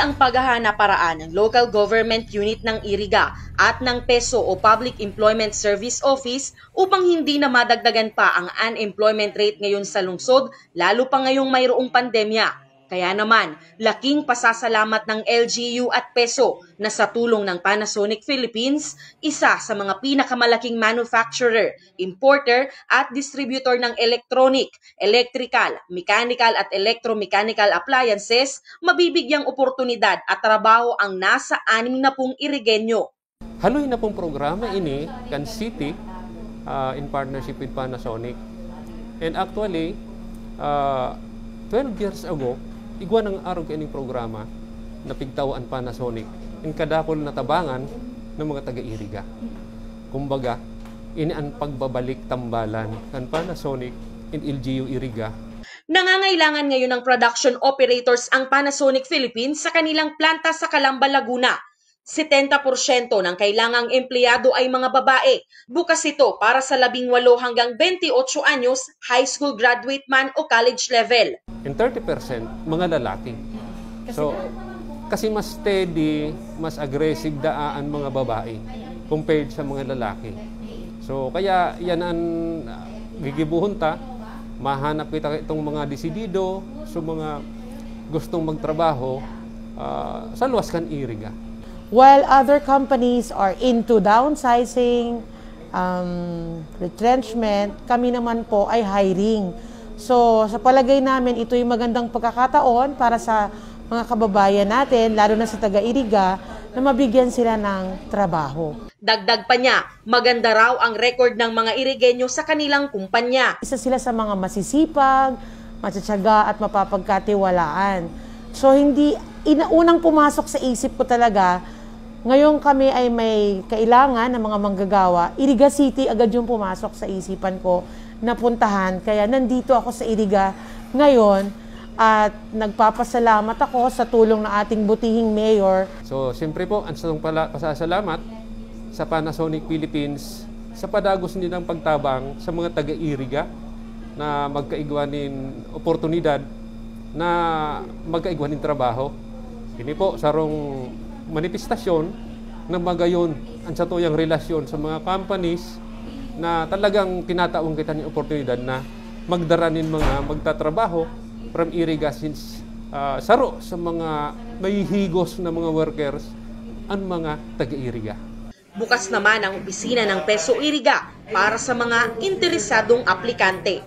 ang paghahana-paraan ng local government unit ng IRIGA at ng PESO o Public Employment Service Office upang hindi na madagdagan pa ang unemployment rate ngayon sa lungsod, lalo pa ngayong mayroong pandemya. Kaya naman, laking pasasalamat ng LGU at PESO na sa tulong ng Panasonic Philippines, isa sa mga pinakamalaking manufacturer, importer at distributor ng electronic, electrical, mechanical at electromechanical appliances, mabibigyang oportunidad at trabaho ang nasa 60 Irigenyo. Haloy na pong programa ini kan City in partnership with Panasonic. And actually, 12 years ago, igwa ng araw ka ining programa na pigtawaan Panasonic in kadakol na tabangan ng mga taga-Iriga. Kumbaga, ini ang pagbabalik tambalan kan Panasonic in LGU Iriga. Nangangailangan ngayon ng production operators ang Panasonic Philippines sa kanilang planta sa Calamba, Laguna. 70% ng kailangang empleyado ay mga babae. Bukas ito para sa 18 hanggang 28 anyos, high school graduate man o college level. And 30% mga lalaki. So, kasi mas steady, mas aggressive daan mga babae compared sa mga lalaki. So, kaya yan ang gigibuhon ta, mahanap kita itong mga desidido, so mga gustong magtrabaho sa luwas kan Iriga. While other companies are into downsizing, retrenchment, kami naman po ay hiring. So, sa palagay namin, ito yung magandang pagkakataon para sa mga kababayan natin, lalo na sa taga-Iriga, na mabigyan sila ng trabaho. Dagdag pa niya, maganda raw ang record ng mga Irigenyo sa kanilang kumpanya. Isa sila sa mga masisipag, matsatsaga at mapapagkatiwalaan. So, hindi, unang pumasok sa isip ko talaga, ngayon kami ay may kailangan ng mga manggagawa. Iriga City agad yung pumasok sa isipan ko na puntahan. Kaya nandito ako sa Iriga ngayon at nagpapasalamat ako sa tulong ng ating butihing mayor. So, siyempre po, ang pasasalamat sa Panasonic Philippines sa padagos nilang pagtabang sa mga taga-Iriga na magkaigwanin oportunidad na magkaigwanin trabaho. Ini po, sarong manifestasyon na magayon ang sa tuyang relasyon sa mga companies na talagang tinataong kita ng oportunidad na magdaranin mga magtatrabaho from Iriga since saro sa mga mahihigos na mga workers ang mga taga-Iriga. Bukas naman ang opisina ng PESO Iriga para sa mga interesadong aplikante.